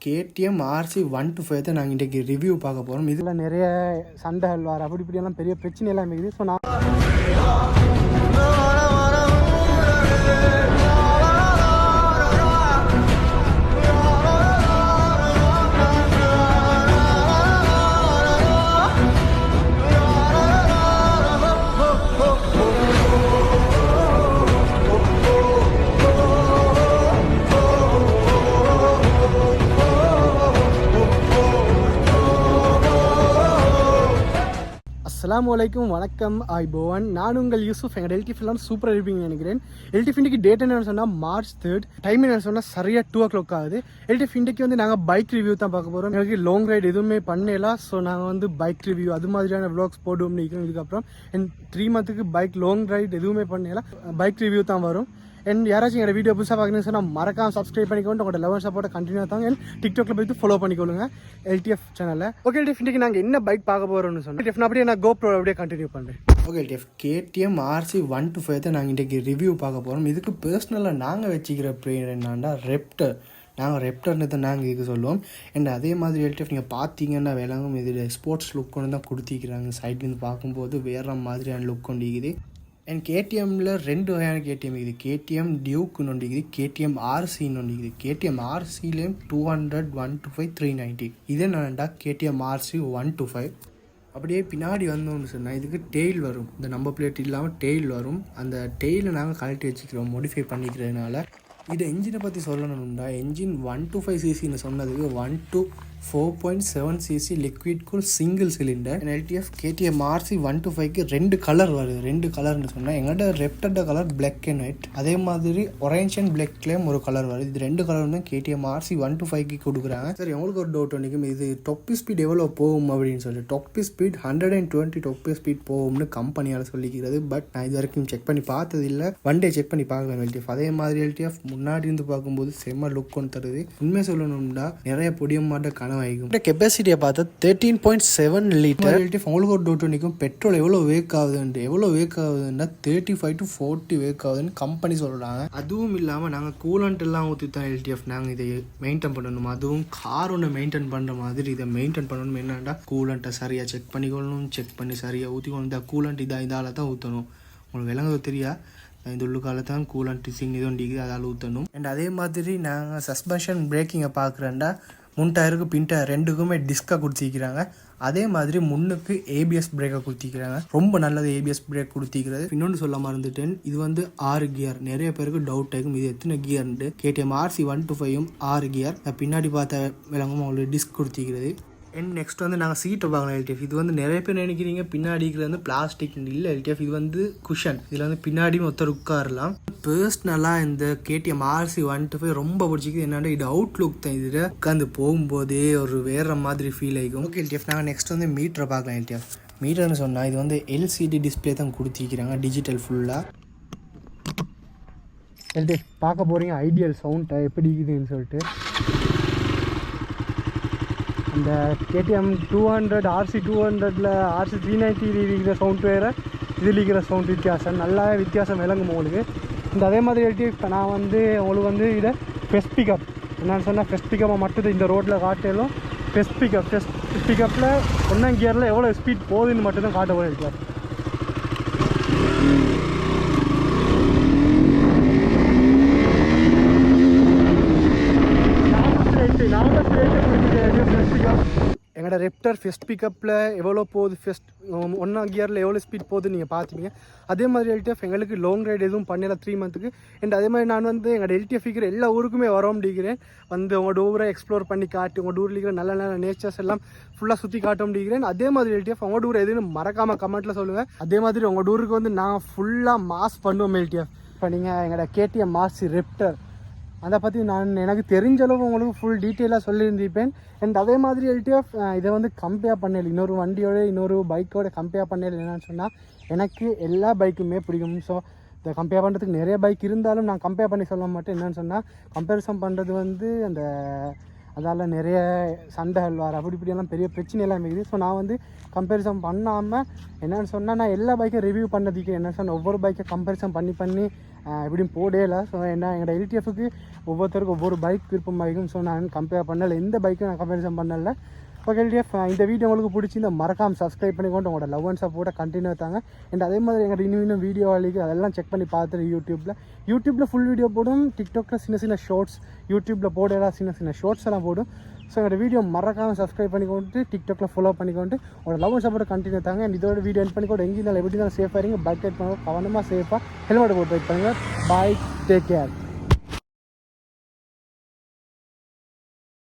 KTM RC 125 தான் நாங்கள் இன்றைக்கி ரிவ்யூ பார்க்க போகிறோம். இதில் நிறைய சண்டைகள் வர அப்படி இப்படியெல்லாம் பெரிய பிரச்சனை எல்லாம் இருக்குது. ஸோ நான் அஸ்ஸலாமு அலைக்கும், வணக்கம், ஐபோவன். நான் உங்கள் யூசுஃப். எங்கள் எல்டிஃப் எல்லாம் சூப்பராக இருப்பீங்கன்னு நினைக்கிறேன். எல்டிஃப் இன்றைக்கு டேட் என்னென்னு சொன்னால் March 3rd. டைம் என்னென்னு சொன்னால் சரியாக 2 o'clock ஆகுது. எல்டிஃப் இன்றைக்கு வந்து நாங்கள் பைக் ரிவ்யூ தான் பார்க்க போகிறோம். எனக்கு லாங் ரைடு எதுவுமே பண்ணலாம். ஸோ நாங்கள் வந்து பைக் ரிவ்யூ அது மாதிரியான விளாக்ஸ் போடுவோம்னு நினைக்கிறோம். இதுக்கப்புறம் 3 months பைக் லாங் ரைடு எதுவுமே பண்ணலாம், பைக் ரிவ்யூ தான் வரும். அண்ட் யாராச்சும் எங்கள் வீடியோ புதுசாக பார்க்கணுன்னு சொன்னால் மறக்காம சப்ஸ்கிரைப் பண்ணிக்கோங்க. உங்களோட லெவல் சப்போர்ட்டை கண்டினியூ தாங்க. டிக்டாக்ல போய்ட்டு ஃபாலோ பண்ணிக்கொள்ளுங்க எல்டிஎஃப் சேனலில். ஓகே எல்டிஎஃப், இன்றைக்கி நாங்கள் என்ன பைக் பார்க்க போகிறோம்னு சொன்னேன். நான் அப்படியே நான் GoPro அப்படியே கண்டினியூ பண்ணுறேன். ஓகே எல்டிஎஃப், KTM RC 125 தான் நாங்கள் இன்றைக்கி ரிவ்யூ பார்க்க போகிறோம். இதுக்கு பர்சனலாக நாங்கள் வச்சுக்கிற ப்ரேயர் என்னன்னா ரெப்டர். நாங்கள் ரெப்டர்னு தான் நாங்கள் இதுக்கு சொல்லுவோம். அண்ட் அதே மாதிரி எல்டிஎஃப் நீங்கள் பார்த்தீங்கன்னா விளங்கும், இதில் ஸ்போர்ட்ஸ் லுக் ஒன்று தான் கொடுத்திக்கிறாங்க. சைட்லேருந்து பார்க்கும்போது வேறு மாதிரியான லுக் கொண்டு இருக்குது. அண்ட் KTMல 2 வகையான KTM இருக்குது. KTM டியூக்குன்னு ஒன்று இருக்குது, KTM RCன்னு ஒன்று இருக்குது. KTM RCலேயும் 200, 125, 390. இதே என்னடா KTM RC 125. அப்படியே பின்னாடி வந்தோம்னு சொன்னால் இதுக்கு டெயில் வரும். இந்த நம்பர் பிளேட் இல்லாமல் டெயில் வரும். அந்த டெயிலை நாங்கள் கழட்டி வச்சுக்கிறோம் மோடிஃபை பண்ணிக்கிறதுனால. இது என்ஜினை பற்றி சொல்லணும்னா, என்ஜின் 125cc சொன்னதுக்கு 4.7cc liquid cool single cylinder. LTF KTM RC 125க்கு 2 colour வருது. 2 கலர்னு சொன்னால் எங்கள்கிட்ட ரெப்டர்ட கலர் பிளாக் அண்ட் ஒயிட், அதே மாதிரி ஒரேஞ்ச் அண்ட் பிளாக்லேயும் ஒரு கலர் வருது. இது 2 கலர் வந்து KTM RC 125க்கு கொடுக்குறாங்க. சரி, உங்களுக்கு ஒரு டவுட் வந்துக்கும், இது டாப் ஸ்பீட் எவ்வளோ போகும் அப்படின்னு சொல்லி. டாப் ஸ்பீட் 120 டாப் ஸ்பீட் போகும்னு கம்பெனியால் சொல்லிக்கிறது. பட் நான் இது வரைக்கும் செக் பண்ணி பார்த்தது இல்லை. ஒன் டே செக் பண்ணி பார்க்கலாம் LTF. அதே மாதிரி LTF முன்னாடி இருந்து பார்க்கும்போது செம்ம லுக் ஒன்று தருது. உண்மை சொல்லணும்னா நிறைய பொடிய மாட்ட கனவாகும். கெப்பாசிட்டியை பார்த்தா 13.7 லிட்டர். உங்களுக்கு ஒரு டவுட் நிற்கும், பெட்ரோல் எவ்வளோ வேக் ஆகுதுன்னா 35 to 40 வேக் ஆகுதுன்னு கம்பெனி சொல்கிறாங்க. அதுவும் இல்லாமல் நாங்கள் கூலண்ட் எல்லாம் ஊற்றி தான் LTF நாங்கள் இதை மெயின்டைன் பண்ணணும். அதுவும் கார் ஒன்று மெயின்டைன் பண்ணுற மாதிரி இதை மெயின்டைன் பண்ணணும். என்னென்னா கூலண்ட்டை சரியாக செக் பண்ணிக்கொள்ளணும், செக் பண்ணி சரியாக ஊற்றிக்கணும். இந்த கூலண்ட் இதால் தான் ஊற்றணும். உங்களுக்கு விளங்குது தெரியா, இந்த உள்ளுக்கால தான் கூலண்ட் சிங் இது ஒண்டிக்குது, அதால் ஊற்றணும். அண்ட் அதே மாதிரி நாங்கள் சஸ்பென்ஷன் பிரேக்கிங்கை பார்க்குறேன்டா, முன் டயருக்கு பின் டயர் ரெண்டுக்குமே டிஸ்காக கொடுத்திக்கிறாங்க. அதே மாதிரி முன்னுக்கு ABS பிரேக்கை கொடுத்திக்கிறாங்க. ரொம்ப நல்லது ABS பிரேக் கொடுத்திக்கிறது. இன்னொன்று சொல்ல மறந்துட்டேன், இது வந்து 6 கியர். நிறைய பேருக்கு டவுட் ஆகும் இது எத்தனை கியர்ன்ட்டு. KTM RC 125யும் 6 gear. பின்னாடி பார்த்த விளங்கும் அவங்களுக்கு டிஸ்க் கொடுத்திக்கிறது. அண்ட் நெக்ஸ்ட் வந்து நாங்கள் சீட்டை பார்க்கலாம் LTF. இது வந்து நிறைய பேர் நினைக்கிறீங்க பின்னாடி இருக்கிறது வந்து பிளாஸ்டிக் இல்லை LTF. இது வந்து குஷன். இதில் வந்து பின்னாடியும் ஒருத்தர் உட்காரலாம். பர்சனலாக இந்த KTM RC 125 ரொம்ப பிடிச்சிக்குது. என்னென்னா இது அவுட்லுக் தான். இதில் உட்காந்து போகும்போதே ஒரு வேறு மாதிரி ஃபீல் ஆகிக்கும். ஓகே LTF, நாங்கள் நெக்ஸ்ட் வந்து மீட்டரை பார்க்கலாம் LTF. மீட்டர்னு சொன்னால் இது வந்து LCD டிஸ்பிளே தான் கொடுத்திருக்கிறாங்க, டிஜிட்டல் ஃபுல்லாக. LTF பார்க்க போகிறீங்க ஐடியல் சவுண்டை எப்படி இருக்குதுன்னு சொல்லிட்டு. இந்த KTM 200 RC 200ல் RC 390 இருக்கிற சவுண்ட் வேறு, இதில் இருக்கிற சவுண்ட் வித்தியாசம், நல்லாவே வித்தியாசம் விளங்கும் உங்களுக்கு. இந்த அதே மாதிரி இப்போ நான் வந்து உங்களுக்கு வந்து இதை ஃபெஸ்ட் பிக்கப் என்னன்னு சொன்னால், ஃபெஸ்ட் பிக்கப்பை மட்டும் இந்த ரோட்டில் காட்டிலும் ஃபெஸ்ட் பிக்கப்பில் 1 கியரில் எவ்வளோ ஸ்பீட் போகுதுன்னு மட்டும்தான் காட்ட போகிறேன் சார். எங்களோட ரெப்டர் ஃபெஸ்ட் பிக்கப்பில் எவ்வளோ போகுது, ஃபெஸ்ட் 1 கியரில் எவ்வளோ ஸ்பீட் போகுதுன்னு நீங்கள் பார்த்துப்பீங்க. அதே மாதிரி LTF எங்களுக்கு லாங் ரைடு எதுவும் பண்ணல 3 months. அண்ட் அதே மாதிரி நான் வந்து எங்களோட LTF இருக்கிற எல்லா ஊருக்குமே வரோம் முடிக்கிறேன். வந்து உங்களோட ஊரை எக்ஸ்ப்ளோர் பண்ணி காட்டி உங்களோட ஊரில் இருக்கிற நல்ல நல்ல நேச்சர்ஸ் எல்லாம் ஃபுல்லாக சுற்றி காட்ட முடிக்கிறேன். அதே மாதிரி LTF உங்களோட ஊர் எதுன்னு மறக்காமல் கமெண்ட்டில் சொல்லுங்கள். அதே மாதிரி உங்களோட ஊருக்கு வந்து நான் ஃபுல்லாக மாஸ் பண்ணுவோம் LTF. இப்போ நீங்கள் எங்களோட KTM RC ரெப்டர் அதை பற்றி எனக்கு தெரிஞ்ச அளவு உங்களுக்கு ஃபுல் டீட்டெயிலாக சொல்லியிருந்திருப்பேன். அண்ட் அதே மாதிரி LTF இதை வந்து கம்பேர் பண்ணல, இன்னொரு வண்டியோட இன்னொரு பைக்கோட கம்பேர் பண்ணல. என்னென்னு சொன்னால், எனக்கு எல்லா பைக்குமே பிடிக்கும். ஸோ இதை கம்பேர் பண்ணுறதுக்கு நிறைய பைக் இருந்தாலும் நான் கம்பேர் பண்ணி சொல்ல மாட்டேன். என்னென்னு சொன்னால், கம்பேரிசன் பண்ணுறது வந்து அந்த அதால் நிறைய சண்டைகள் வர அப்படி இப்படியெல்லாம் பெரிய பிரச்சனை எல்லாம் இருக்குது. ஸோ நான் வந்து கம்பேரிசன் பண்ணாமல் என்னென்னு சொன்னால், நான் எல்லா பைக்கும் ரிவ்யூ பண்ணதுக்கு என்ன சொன்னால், ஒவ்வொரு பைக்கை கம்பேரிசன் பண்ணி எப்படியும் போடல. ஸோ என்ன எங்களோட எல்டிஎஃப்க்கு ஒவ்வொருத்தருக்கும் ஒவ்வொரு பைக் விருப்பம் பைக்கும். ஸோ நான் கம்பேர் பண்ணலை, எந்த பைக்கும் நான் கம்பேரிசன் பண்ணலை. ஓகே எல்டிஎஃப், இந்த வீடியோ உங்களுக்கு பிடிச்சிருந்தா மறக்காம சப்ஸ்கிரைப் பண்ணிக்கொண்டு உங்களோட லவ் அண்ட் சப்போர்ட்டை கண்டினியூ தாங்க. அண்ட் அதே மாதிரி எங்கள் இன்னும் வீடியோ அழிக்கு அதெல்லாம் செக் பண்ணி பார்த்துட்டு யூடியூப்பில் ஃபுல் வீடியோ போடும், டிக்டாக்ல சின்ன ஷார்ட்ஸ், யூடியூப்பில் போடலாம் சின்ன ஷார்ட்ஸ் எல்லாம் போடும். ஸோ என்னோட வீடியோ மறக்காமல் சப்ஸ்கிரைப் பண்ணிக்கொண்டு டிக்டாக்ல ஃபாலோ பண்ணிக்கொண்டு உங்களோட லவ் அண்ட் சப்போர்ட்டை கண்டினியூ தாங்க. அண்ட் இதோட வீடியோ எண்ட் பண்ணிக்கொண்டு எங்கேயும் எப்படி தான் சேஃபாக இருங்க, பைக் ரைட் பண்ணுங்க, கவனமாக சேஃபாக ஹெல்மெட் போட்டு ரைட் பண்ணுங்கள். பாய், டேக் கேர்.